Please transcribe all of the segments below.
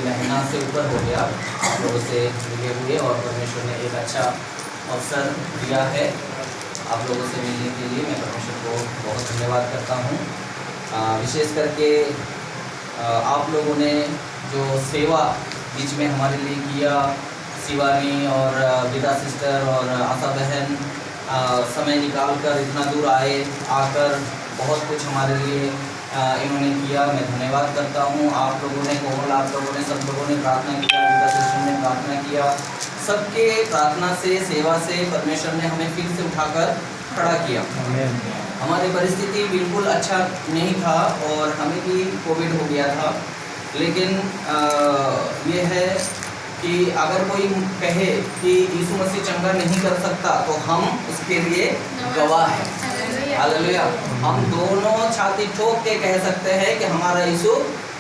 महीना से ऊपर हो गया आप लोगों से मिले हुए, और परमेश्वर ने एक अच्छा अवसर दिया है आप लोगों से मिलने के लिए। मैं परमेश्वर को बहुत धन्यवाद करता हूँ। विशेष करके आप लोगों ने जो सेवा बीच में हमारे लिए किया, शिवानी और विदा सिस्टर और आशा बहन समय निकाल कर इतना दूर आकर बहुत कुछ हमारे लिए इन्होंने किया। मैं धन्यवाद करता हूँ। आप लोगों ने, कोमल आप लोगों ने, सब लोगों ने प्रार्थना किया, विदा सिस्टर ने प्रार्थना किया। सबके प्रार्थना से, सेवा से परमेश्वर ने हमें फिर से उठाकर खड़ा किया। हमारी परिस्थिति बिल्कुल अच्छा नहीं था और हमें भी कोविड हो गया था, लेकिन ये है कि अगर कोई कहे कि यीशु मसीह चंगा नहीं कर सकता तो हम उसके लिए गवाह हैं। हालेलुया। हम दोनों छाती ठोक के कह सकते हैं कि हमारा यीशु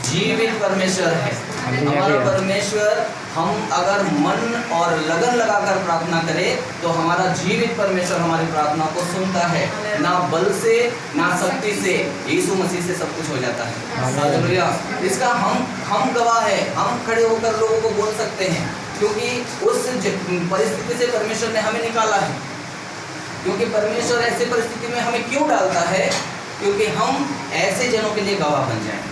जीवित परमेश्वर है। हमारा परमेश्वर, हम अगर मन और लगन लगाकर प्रार्थना करें तो हमारा जीवित परमेश्वर हमारी प्रार्थना को सुनता है। ना बल से, ना शक्ति से, यीशु मसीह से सब कुछ हो जाता है। हालेलुया। इसका हम गवाह है। हम खड़े होकर लोगों को बोल सकते हैं, क्योंकि उस परिस्थिति से परमेश्वर ने हमें निकाला है। क्योंकि परमेश्वर ऐसे परिस्थिति में हमें क्यों डालता है? क्योंकि हम ऐसे जनों के लिए गवाह बन जाएं।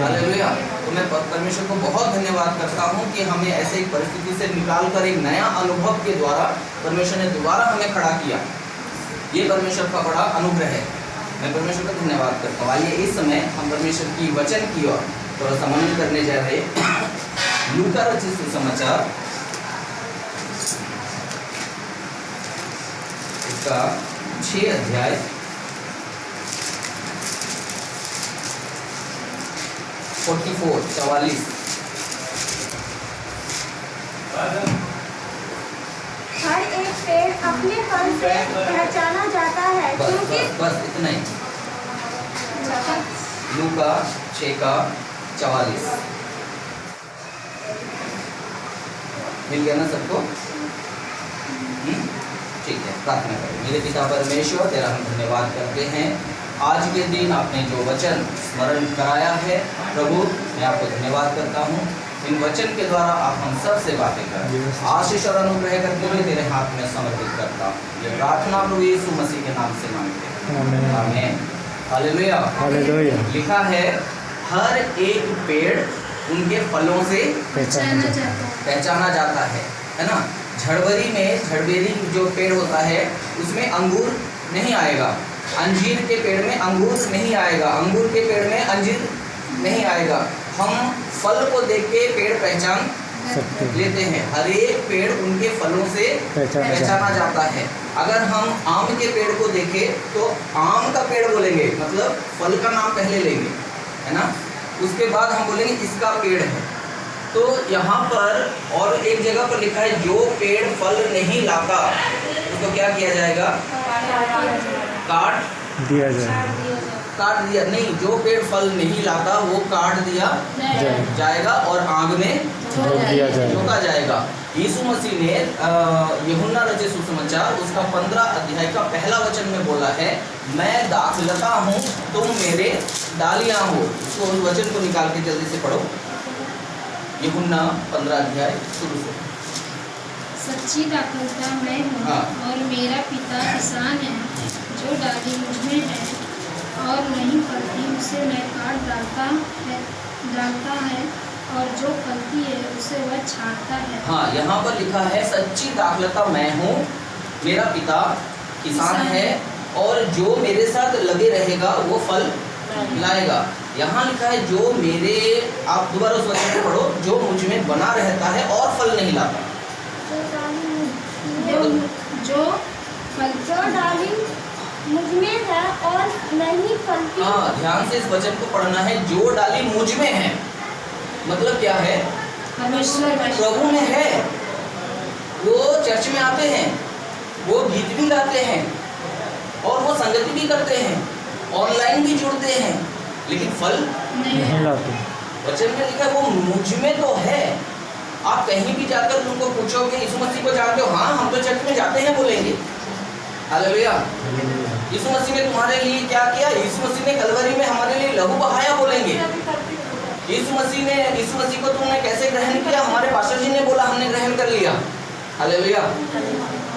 हालेलुया। तो मैं परमेश्वर को बहुत धन्यवाद करता हूँ कि हमें ऐसे एक परिस्थिति से निकाल कर एक नया अनुभव के द्वारा परमेश्वर ने दोबारा हमें खड़ा किया। ये परमेश्वर का बड़ा अनुग्रह है। मैं परमेश्वर का धन्यवाद करता हूँ। आइए इस समय हम परमेश्वर की वचन की ओर थोड़ा सा मनन करने जा रहे हैं। लूका रचित सुसमाचार इसका 6 अध्याय 44। हर एक पेड़ अपने फल से पहचाना जाता है। बस इतना ही। लूका 6:44 मिल गया ना सबको? ठीक है, प्रार्थना करें। मेरे पिता परमेश्वर, तेरा हम धन्यवाद करते हैं आज के दिन आपने जो वचन स्मरण कराया है। प्रभु, मैं आपको धन्यवाद करता हूँ। इन वचन के द्वारा आप हम सब से बातें करें। आशीष और अनुग्रह करते हुए तेरे हाथ में समर्पित करता हूँ। ये प्रार्थना प्रभु यीशु मसीह के नाम से मांगते हैं, आमीन। हालेलुया। हालेलुया। लिखा है, हर एक पेड़ उनके फलों से पहचाना जाता है ना। झड़बेरी जो पेड़ होता है उसमें अंगूर नहीं आएगा, अंजीर के पेड़ में अंगूर नहीं आएगा, अंगूर के पेड़ में अंजीर नहीं आएगा। हम फल को देख के पेड़ पहचान लेते हैं। हर एक पेड़ उनके फलों से पहचाना जाता है। अगर हम आम के पेड़ को देखें तो आम का पेड़ बोलेंगे, मतलब फल का नाम पहले लेंगे, है ना। उसके बाद हम बोलेंगे इसका पेड़ है। तो यहाँ पर और एक जगह पर लिखा है, जो पेड़ फल नहीं लाता उसको क्या किया जाएगा? काट दिया नहीं, जो पेड़ फल नहीं लाता वो काट दिया जाएगा और आग में झोंका जाएगा। यीशु मसीह ने यूहन्ना रचित सुसमाचार उसका 15 अध्याय का पहला वचन में बोला है, मैं दाखलता हूँ, तुम मेरे डालियाँ हो। उसको उस वचन को निकाल के जल्दी से पढ़ो। यूहन्ना 15 अध्याय शुरू से। सच्ची दाखलता मैं हूँ और मेरा पिता किसान है। जो डाली मुझमें है और नहीं फलती उसे मैं काट डालता है और जो फलती है उसे वह छांटता है। हाँ, यहाँ पर लिखा है, सच्ची दाखलता मैं हूँ, मेरा पिता किसान है और जो मेरे साथ लगे रहेगा वो फल लाएगा। यहाँ लिखा है, जो मेरे, आप दोबारा उस वचन को पढ़ो, जो मुझ में बना रहता है और फल नहीं लाता। जो डाली मुझ में है और नहीं फलती। हाँ, ध्यान से इस वचन को पढ़ना है। जो डाली मुझ में है, मतलब क्या है? प्रभु में है। वो चर्च में आते हैं, वो गीत भी गाते हैं और वो संगति भी करते हैं, ऑनलाइन भी जुड़ते हैं, लेकिन फल नहीं लाते। वचन में लिखा है वो मुझ में तो है। आप कहीं भी जाकर उनको पूछोगे यीशु मसीह को जानते हो? हाँ, हम तो चर्च में जाते हैं बोलेंगे। हालेलुया। यीशु मसीह ने तुम्हारे लिए क्या किया? यीशु मसीह ने कलवरी में हमारे लिए लहू बहाया बोलेंगे। यीशु मसीह को तुमने हमने कैसे ग्रहण किया? हमारे पास्टर जी ने बोला, हमने ग्रहण कर लिया। हालेलुया।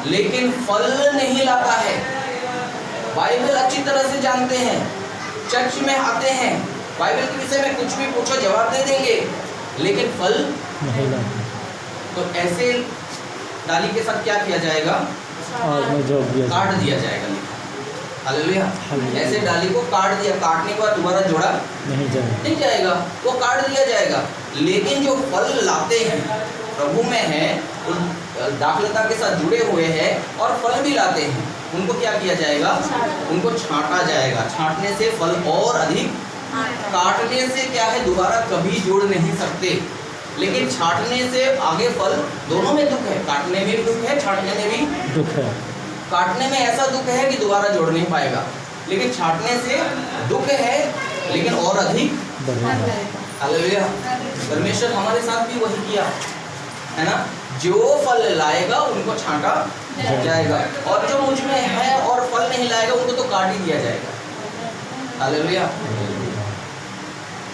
लेकिन फल नहीं लाता है। बाइबल अच्छी तरह से जानते हैं, चर्च में आते हैं, बाइबल के विषय में कुछ भी पूछो जवाब दे देंगे, लेकिन फल नहीं लाते। तो ऐसे डाली के साथ क्या किया जाएगा? काट दिया जाएगा। हालेलुया। ऐसे डाली को काट दिया, काटने के बाद दोबारा जोड़ा नहीं जाएगा, वो काट दिया जाएगा। लेकिन जो फल लाते हैं, प्रभु में हैं, दाखलता के साथ जुड़े हुए हैं और फल भी लाते हैं, उनको क्या किया जाएगा? उनको छांटा जाएगा। छांटने से फल और अधिक, काटने से क्या है, दोबारा कभी जोड़ नहीं सकते। लेकिन छांटने से आगे फल, दोनों में दुख है, काटने में भी दुख है, छांटने में भी दुख है। काटने में ऐसा दुख है कि दोबारा जोड़ नहीं पाएगा, लेकिन छांटने से दुख है लेकिन और अधिक हालेलुया। परमेश्वर हमारे साथ भी वही किया है ना, जो फल लाएगा उनको छांटा जाएगा, और जो मुझ में है और फल नहीं लाएगा उनको तो काट ही दिया जाएगा। हालेलुया।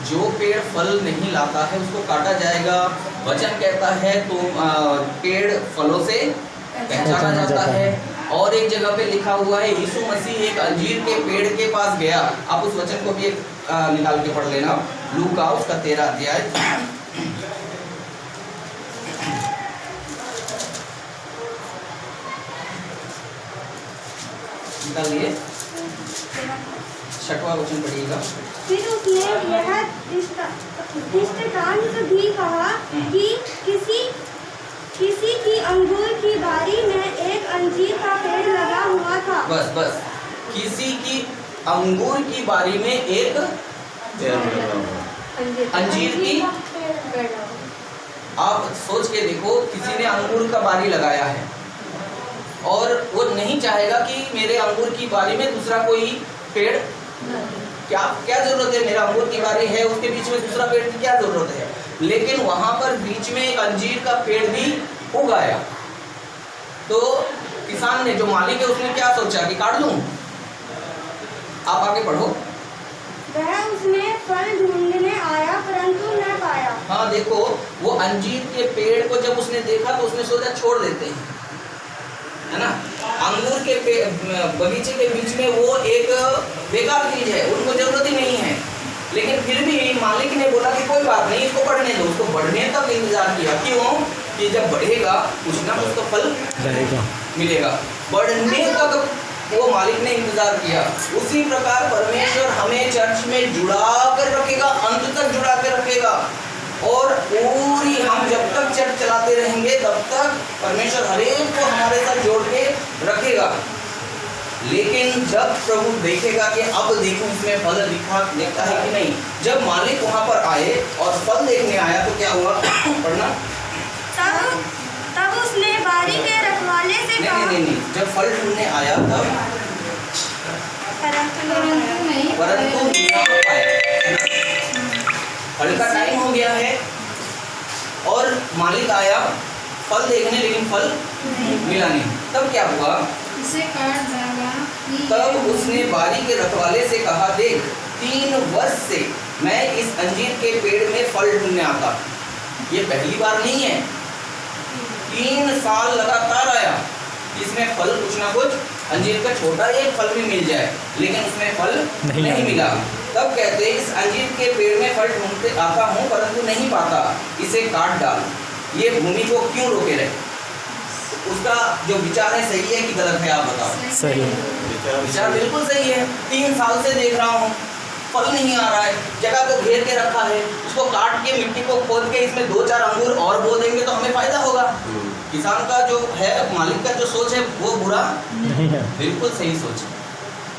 जो पेड़ फल नहीं लाता है उसको काटा जाएगा। वचन कहता है तो पेड़ फलों से पहचाना जाता है। और एक जगह पे लिखा हुआ है, यीशु मसीह एक अंजीर के पेड़ के पास गया। आप उस वचन को भी निकाल के पढ़ लेना, लूका उसका 13 अध्याय। निकालिए, 6वां वचन पढ़िएगा। फिर उसने यह दृष्टांत भी कहा कि किसी की अंगूर की बारी में एक अंजीर का पेड़ लगा हुआ था। बस किसी की अंगूर की बारी में एक अंजीर की, आप सोच के देखो, किसी ने अंगूर का बारी लगाया है और वो नहीं चाहेगा कि मेरे अंगूर की बारी में दूसरा कोई पेड़, क्या जरूरत है, मेरा अंगूर की बारी है, उसके बीच में दूसरा पेड़ की क्या जरूरत है। लेकिन वहां पर बीच में एक अंजीर का पेड़ भी उगाया। तो किसान ने, जो मालिक है, उसने क्या सोचा कि काट दूं। आप आगे पढ़ो। वह उसमें फल ढूंढने आया परंतु न पाया। हाँ देखो, वो अंजीर के पेड़ को जब उसने देखा तो उसने सोचा छोड़ देते हैं, है ना। अंगूर के बगीचे के बीच में वो एक बेकार चीज है, उनको जरूरत ही नहीं है। लेकिन फिर भी मालिक ने बोला कि कोई बात नहीं, इसको बढ़ने दो। उसको बढ़ने तक इंतजार किया। क्यों? कि जब बढ़ेगा कुछ ना कुछ तो फल मिलेगा। बढ़ने तक वो मालिक ने इंतजार किया। उसी प्रकार परमेश्वर हमें चर्च में जुड़ा कर रखेगा, अंत तक जुड़ा कर रखेगा। और पूरी हम जब तक चर्च चलाते रहेंगे तब तक परमेश्वर हर एक को हमारे साथ जोड़ के रखेगा। लेकिन जब प्रभु देखेगा कि अब देखो इसमें फल दिखता है कि नहीं, जब मालिक वहां पर आए और फल देखने आया तो क्या हुआ? पढ़ना। तब उसने बारी के रखवाले से कहा, नहीं, जब फल ढूंढने आया तब परंतु नहीं पाया। फल का टाइम हो गया है और मालिक आया फल देखने, लेकिन फल मिला नहीं। तब क्या हुआ? इसे काट डाला। तब उसने बारी के रखवाले से कहा, देख 3 वर्ष से मैं इस अंजीर के पेड़ में फल ढूंढने आता। ये पहली बार नहीं है, 3 साल लगातार आया। इसमें फल कुछ ना कुछ, अंजीर का छोटा एक फल भी मिल जाए, लेकिन उसमें फल नहीं मिला। तब कहते, इस अंजीर के पेड़ में फल ढूंढते आता हूँ परंतु नहीं पाता, इसे काट डाल। ये भूमि को क्यों रोके रहे? उसका जो विचार है सही है कि गलत है? आप बताओ। सही है, विचार बिल्कुल सही है। 3 साल से देख रहा हूँ, फल नहीं आ रहा है, जगह को घेर के रखा है, उसको काट के मिट्टी को खोद के इसमें 2-4 अंगूर और बो देंगे तो हमें फायदा होगा। किसान का जो है, मालिक का जो सोच है वो बुरा नहीं है, बिल्कुल सही सोच है।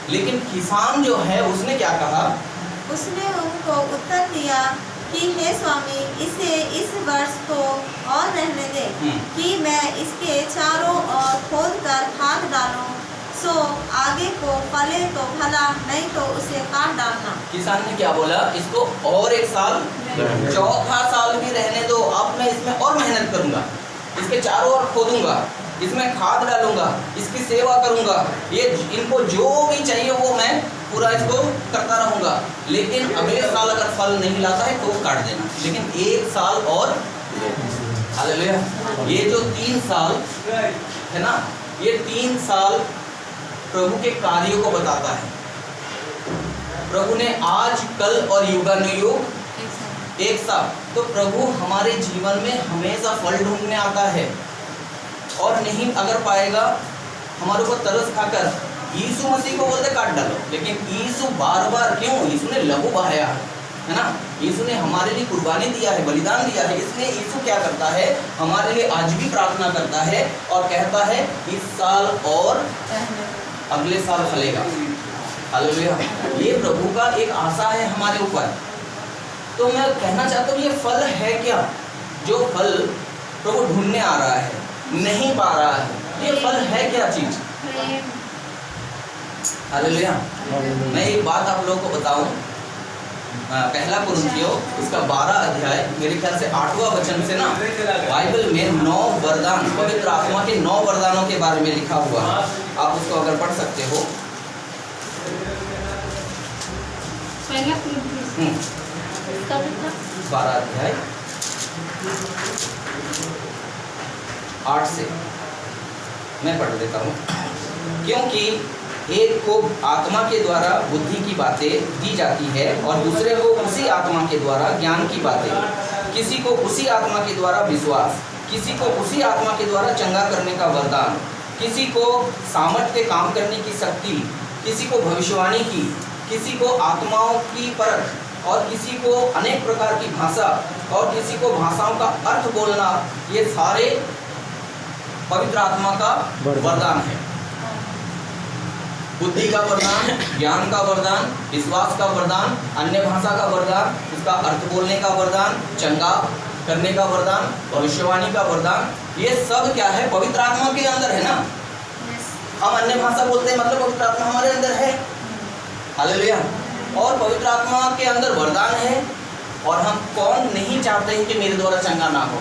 लेकिन किसान जो है उसने क्या कहा? उसने उनको उत्तर दिया कि हे स्वामी, इसे इस वर्ष को और रहने दें कि मैं इसके चारों ओर खोद कर खाद डालूं, सो आगे को फले तो भला, नहीं तो उसे काट डालना। किसान ने क्या बोला? इसको और 1 साल, 4था साल भी रहने दो, अब मैं इसमें और मेहनत करूंगा। इसके चारों ओर खोदूंगा, इसमें खाद डालूंगा, इसकी सेवा करूंगा, ये इनको जो भी चाहिए वो मैं पूरा इसको करता रहूंगा, लेकिन अगले साल अगर फल नहीं लाता है तो वो काट देना, लेकिन 1 साल और हालेलुया। ये जो 3 साल है ना, ये 3 साल प्रभु के कार्यों को बताता है। प्रभु ने आज, कल और युगानुयुग एक साथ, तो प्रभु हमारे जीवन में हमेशा फल ढूंढने आता है, और नहीं अगर पाएगा हमारे ऊपर तरस खाकर यीशु मसीह को बोलते काट डालो, लेकिन यीशु बार बार क्यों, यीशु ने लहू बहाया है ना, यीशु ने हमारे लिए कुर्बानी दिया है, बलिदान दिया है, इसलिए यीशु क्या करता है, हमारे लिए आज भी प्रार्थना करता है और कहता है इस साल और अगले साल फलेगा। हालेलुया। ये प्रभु का एक आशा है हमारे ऊपर। तो मैं कहना चाहता हूँ ये फल है क्या, जो फल प्रभु ढूंढने आ रहा है, नहीं पा रहा है, ये फल है क्या चीज? हालेलुया। मैं एक बात आप लोगों को बताऊं, पहला कुरिन्थियों उसका 12 अध्याय मेरे ख्याल से 8वां वचन से ना, बाइबल में 9 वरदान, पवित्र आत्मा के 9 वरदानों के बारे में लिखा हुआ है, आप उसको अगर पढ़ सकते हो। पहला कुरिन्थियों 12 अध्याय 8 से मैं पढ़ देता हूँ। क्योंकि एक को आत्मा के द्वारा बुद्धि की बातें दी जाती है और दूसरे को उसी आत्मा के द्वारा ज्ञान की बातें, किसी को उसी आत्मा के द्वारा विश्वास, किसी को उसी आत्मा के द्वारा चंगा करने का वरदान, किसी को सामर्थ के काम करने की शक्ति, किसी को भविष्यवाणी की, किसी को आत्माओं की परख, और किसी को अनेक प्रकार की भाषा, और किसी को भाषाओं का अर्थ बोलना। ये सारे पवित्र आत्मा का वरदान है। बुद्धि का वरदान, ज्ञान का वरदान, विश्वास का वरदान, अन्य भाषा का वरदान, उसका अर्थ बोलने का वरदान, चंगा करने का वरदान, भविष्यवाणी का वरदान, ये सब क्या है, पवित्र आत्मा के अंदर है ना। हम अन्य भाषा बोलते हैं मतलब पवित्र आत्मा हमारे अंदर है। हालेलुया। और पवित्र आत्मा के अंदर वरदान है, और हम कौन नहीं चाहते हैं कि मेरे द्वारा चंगा ना हो?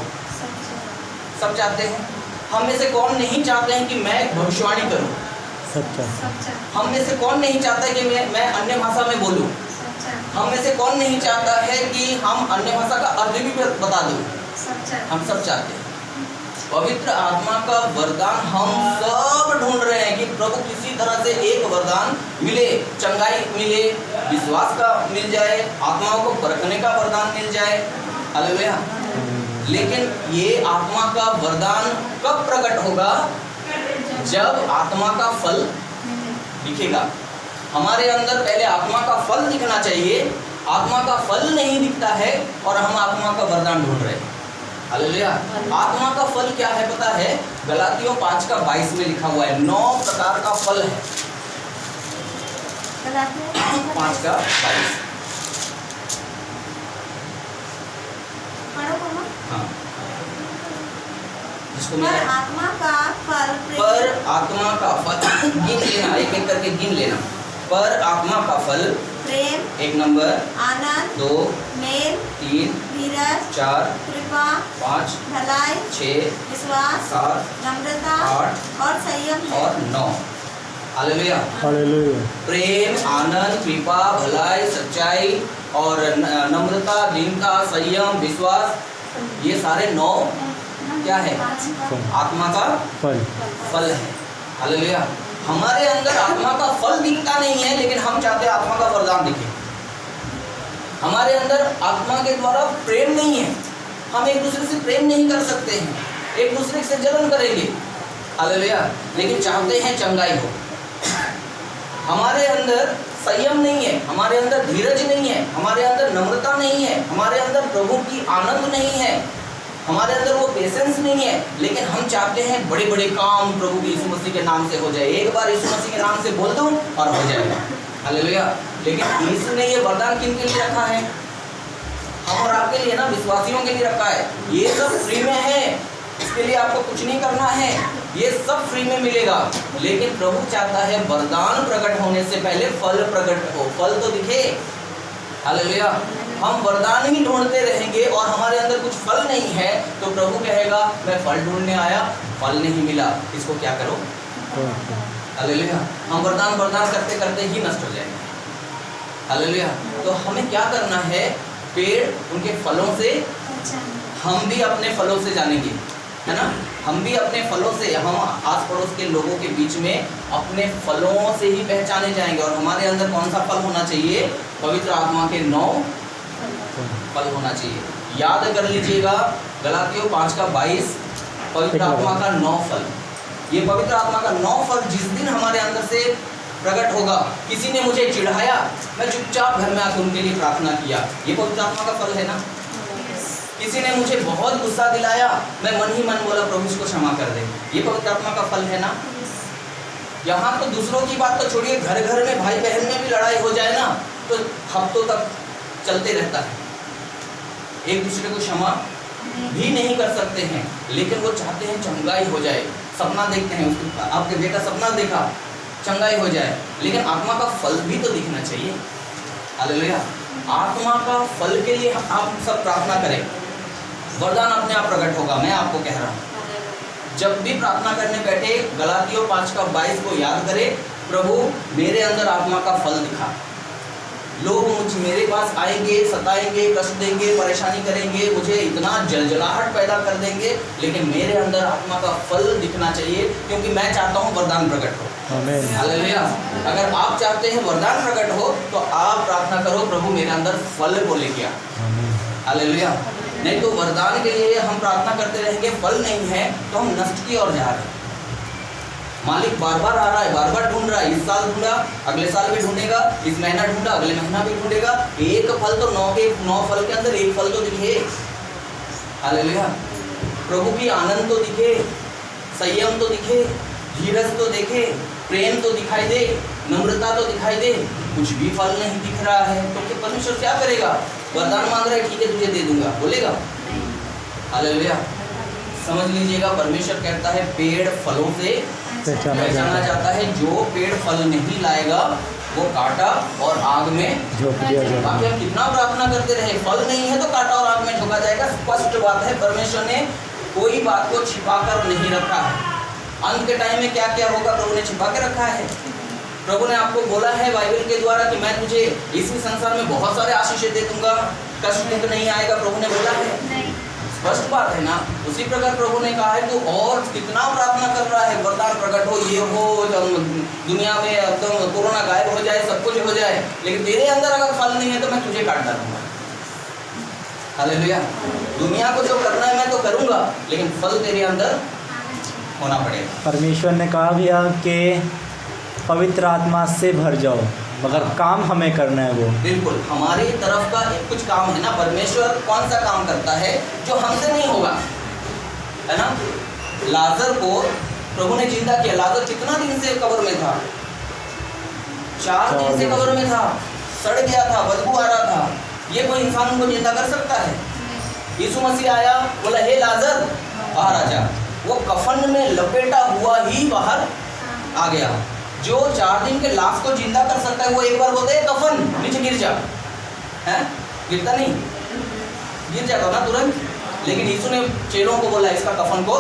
सब चाहते हैं। हम में से कौन नहीं चाहते हैं कि मैं भविष्यवाणी करूं? हम में से कौन नहीं चाहता है कि मैं अन्य भाषा में बोलूं? हम में से कौन नहीं चाहता है कि हम अन्य भाषा का अर्थ भी बता दूं? हम सब चाहते हैं। पवित्र आत्मा का वरदान हम सब ढूंढ रहे हैं कि प्रभु किसी तरह से एक वरदान मिले, चंगाई मिले, विश्वास का मिल जाए, आत्माओं को परखने का वरदान मिल जाए। हालेलुया। लेकिन ये आत्मा का वरदान कब प्रकट होगा? जब आत्मा का फल दिखेगा हमारे अंदर। पहले आत्मा का फल दिखना चाहिए। आत्मा का फल नहीं दिखता है और हम आत्मा का वरदान ढूंढ रहे हैं। हालेलुया। आत्मा का फल क्या है पता है? गलातियों 5:22 में लिखा हुआ है। 9 प्रकार का फल है। 5:22। हाँ, जिसको मैं आत्मा का फल, पर आत्मा का फल गिन लेना, एक एक करके गिन लेना। पर आत्मा का फल प्रेम 1 नंबर, आनंद 2, मेल 3, धीरज 4, कृपा 5, भलाई 6, विश्वास 7, नम्रता 8 और संयम है। और 9। हालेलुया। हालेलुया। प्रेम, आनंद, कृपा, भलाई, सच्चाई और नम्रता, दीनता, संयम, विश्वास, ये सारे 9 क्या है? आत्मा का फल है। हालेलुया। हमारे अंदर आत्मा का फल दिखता नहीं है, लेकिन हम चाहते हैं आत्मा का वरदान दिखे। हमारे अंदर आत्मा के द्वारा प्रेम नहीं है, हम एक दूसरे से प्रेम नहीं कर सकते हैं, एक दूसरे से जलन करेंगे। हालेलुया। लेकिन चाहते हैं चंगाई हो। हमारे अंदर संयम नहीं है, हमारे अंदर धीरज नहीं है, हमारे अंदर नम्रता नहीं है, हमारे अंदर प्रभु की आनंद नहीं है, हमारे अंदर वो पेशेंस नहीं है, लेकिन हम चाहते हैं बड़े बड़े काम प्रभु यीशु मसीह के नाम से हो जाए। एक बार यीशु मसीह के नाम से बोल दूं और हो जाएगा। हालेलुया। लेकिन यीशु ने ये वरदान किन के लिए रखा है? हम और आपके लिए ना, विश्वासियों के लिए रखा है। ये सब फ्री में है, इसके लिए आपको कुछ नहीं करना है, ये सब फ्री में मिलेगा। लेकिन प्रभु चाहता है वरदान प्रकट होने से पहले फल प्रकट हो, फल तो दिखे। हालेलुया। हम वरदान ही ढूंढते रहेंगे और हमारे अंदर कुछ फल नहीं है, तो प्रभु कहेगा मैं फल ढूंढने आया, फल नहीं मिला, इसको क्या करो? हालेलुया। हम वरदान करते करते ही नष्ट हो जाएंगे। हालेलुया। तो हमें क्या करना है? पेड़ उनके फलों से, हम भी अपने फलों से जानेंगे, है ना? हम भी अपने फलों से, हम आस पड़ोस के लोगों के बीच में अपने फलों से ही पहचाने जाएंगे। और हमारे अंदर कौन सा फल होना चाहिए? पवित्र आत्मा के 9 फल होना चाहिए। याद कर लीजिएगा, गलातियों 5:22, पवित्र आत्मा का 9 फल। ये पवित्र आत्मा का 9 फल जिस दिन हमारे अंदर से प्रकट होगा, किसी ने मुझे चिढ़ाया, मैं चुपचाप घर में आकर उनके लिए प्रार्थना किया, ये पवित्र आत्मा का फल है ना? किसी ने मुझे बहुत गुस्सा दिलाया, मैं मन ही मन बोला प्रभु इसको क्षमा कर दे, ये पवित्र आत्मा का फल है ना? यहाँ तो दूसरों की बात तो छोड़िए, घर घर में भाई बहन में भी लड़ाई हो जाए ना, तो हफ्तों तक चलते रहता है। एक दूसरे को क्षमा भी नहीं कर सकते हैं, लेकिन वो चाहते हैं चंगाई हो जाए। सपना देखते हैं, आपके बेटा सपना देखा, चंगाई हो जाए, लेकिन आत्मा का फल भी तो दिखना चाहिए। हालेलुया। आत्मा का फल के लिए आप सब प्रार्थना करें, वरदान अपने आप प्रकट होगा। मैं आपको कह रहा हूँ, जब भी प्रार्थना करने बैठे, गलातियों 5:22 को याद करें, प्रभु मेरे अंदर आत्मा का फल दिखा। लोग मेरे पास आएंगे, सताएंगे, कष्ट देंगे, परेशानी करेंगे, मुझे इतना जलजलाहट पैदा कर देंगे, लेकिन मेरे अंदर आत्मा का फल दिखना चाहिए, क्योंकि मैं चाहता हूँ वरदान प्रकट हो। हालेलुया। अगर आप चाहते हैं वरदान प्रकट हो, तो आप प्रार्थना करो, प्रभु मेरे अंदर फल को लेके आ। हालेलुया। नहीं तो वरदान के लिए हम प्रार्थना करते रहेंगे, फल नहीं है, तो हम नष्ट की ओर जा रहे हैं। मालिक बार बार आ रहा है, बार बार ढूंढ रहा है, इस साल ढूंढा, अगले साल भी ढूंढेगा, इस महीना ढूंढा, अगले महीना भी ढूंढेगा, एक फल तो 9 फल के अंदर एक फल तो दिखे। हालेलुया। प्रभु की आनंद तो दिखे, संयम तो दिखे, धीरज तो देखे, प्रेम तो दिखाई दे, नम्रता तो दिखाई दे, कुछ भी फल नहीं दिख रहा है, तो परमेश्वर क्या करेगा? वरदान मांग रहा है, ठीक है तुझे दे दूंगा, बोलेगा? हालेलुया। समझ लीजिएगा, परमेश्वर कहता है पेड़ फलों से पहचाना जाता है। जो पेड़ फल नहीं लाएगा वो काटा और आग में झोंक दिया जाएगा। बाकी हम कितना प्रार्थना करते रहे, फल नहीं है तो काटा और आग में झोंका जाएगा। स्पष्ट बात है, परमेश्वर ने कोई बात को छिपा कर नहीं रखा है। अंत के टाइम में क्या क्या होगा प्रभु ने छिपा के रखा है। प्रभु ने आपको बोला है बाइबल के द्वारा कि मैं तुझे इस संसार में बहुत सारे आशीष दे दूंगा, कष्ट नहीं आएगा, प्रभु ने बोला है। स्पष्ट बात है ना। उसी प्रकार प्रभु ने कहा है तो और कितना प्रार्थना कर रहा है, वरदान प्रकट हो, ये हो, दुनिया में एकदम कोरोना गायब हो जाए, सब कुछ हो जाए, लेकिन तेरे अंदर अगर फल नहीं है तो मैं तुझे काट डालूंगा। हालेलुया। दुनिया को जो करना है मैं तो करूंगा, लेकिन फल तेरे अंदर होना पड़ेगा। परमेश्वर ने कहा भी कि पवित्र आत्मा से भर जाओ, मगर काम हमें करना है वो। बिल्कुल, हमारी तरफ का एक कुछ काम है ना। परमेश्वर कौन सा काम करता है जो हमसे नहीं होगा, है ना। लाजर को प्रभु ने जिंदा किया। लाजर कितना दिन से कब्र में था? 4 दिन से कब्र में था, सड़ गया था, बदबू आ रहा था। ये कोई इंसान उनको जिंदा कर सकता है? यीशु मसीह आया, बोला हे लाजर बाहर आ जा, वो कफन में लपेटा हुआ ही बाहर आ गया। जो 4 दिन के लाश को जिंदा कर सकता है वो एक बार बोलते हैं कफन नीचे गिर जा, है गिरता नहीं, गिर जाता ना तुरंत। लेकिन यीशु ने चेलों को बोला इसका कफन को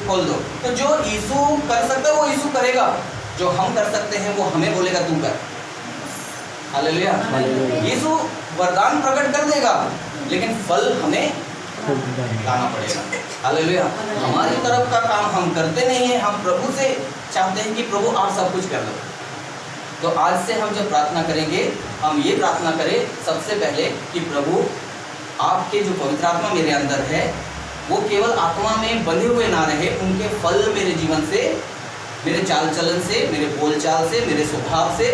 खोल दो। तो जो यीशु कर सकता है वो यीशु करेगा, जो हम कर सकते हैं वो हमें बोलेगा तू कर। हालेलुया। यीशु वरदान प्रकट कर देगा, लेकिन फल हमें लाना पड़ेगा। हालेलुया। हमारी तरफ का काम हम करते नहीं है, हम प्रभु से चाहते हैं कि प्रभु आप सब कुछ कर लो। तो आज से हम जब प्रार्थना करेंगे, हम ये प्रार्थना करें सबसे पहले कि प्रभु आपके जो पवित्र आत्मा मेरे अंदर है वो केवल आत्मा में बंधे हुए ना रहे, उनके फल मेरे जीवन से, मेरे चाल चलन से, मेरे बोलचाल से, मेरे स्वभाव से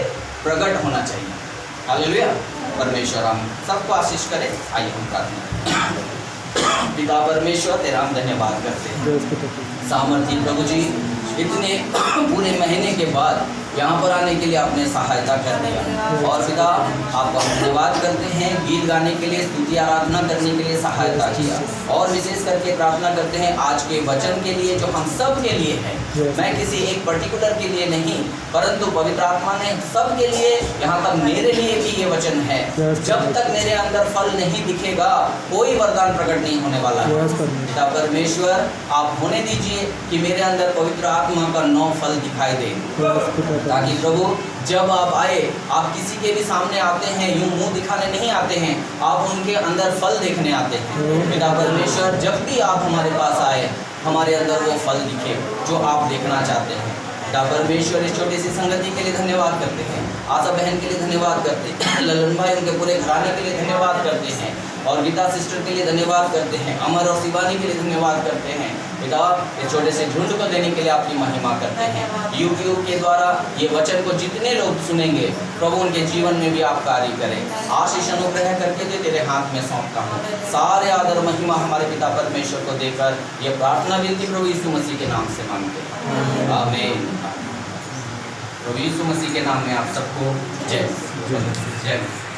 प्रकट होना चाहिए। हालेलुया। परमेश्वर हम सबको आशीष करे। आइए हम प्रार्थना। पिता परमेश्वर तेरा हम धन्यवाद करते हैं। सामर्थी प्रभु जी, इतने पूरे महीने के बाद यहाँ पर आने के लिए आपने सहायता कर दिया। और पिता आपका धन्यवाद करते हैं, गीत गाने के लिए, स्तुति आराधना करने के लिए सहायता किया। और विशेष करके प्रार्थना करते हैं आज के वचन के लिए जो हम सब के लिए है, मैं किसी एक पर्टिकुलर के लिए नहीं, परंतु पवित्र आत्मा ने सब के लिए, यहाँ तक मेरे लिए भी ये वचन है। जब तक मेरे अंदर फल नहीं दिखेगा कोई वरदान प्रकट नहीं होने वाला है। पिता परमेश्वर आप होने दीजिए कि मेरे अंदर पवित्र आत्मा का 9 फल दिखाई दे, ताकि प्रभु जब आप आए, आप किसी के भी सामने आते हैं यूं मुंह दिखाने नहीं आते हैं, आप उनके अंदर फल देखने आते हैं। पिता परमेश्वर जब भी आप हमारे पास आए हमारे अंदर वो फल दिखे जो आप देखना चाहते हैं। पिता परमेश्वर इस छोटी सी संगति के लिए धन्यवाद करते हैं, आशा बहन के लिए धन्यवाद करते हैं, ललन भाई उनके पूरे घराने के लिए धन्यवाद करते हैं, और गीता सिस्टर के लिए धन्यवाद करते हैं, अमर और शिवानी के लिए धन्यवाद करते हैं। पिता इस छोटे से झुंड को देने के लिए आपकी महिमा करते हैं। यूट्यूब के द्वारा ये वचन को जितने लोग सुनेंगे प्रभु उनके जीवन में भी आप कार्य करें। आशीष अनुग्रह करके दे तेरे हाथ में सौंपता हूँ। सारे आदर महिमा हमारे पिता परमेश्वर को देकर ये प्रार्थना विनती प्रभु यीशु मसीह के नाम से मांगते हैं, आमीन। प्रभु यीशु मसीह के नाम में आप सबको जय जय।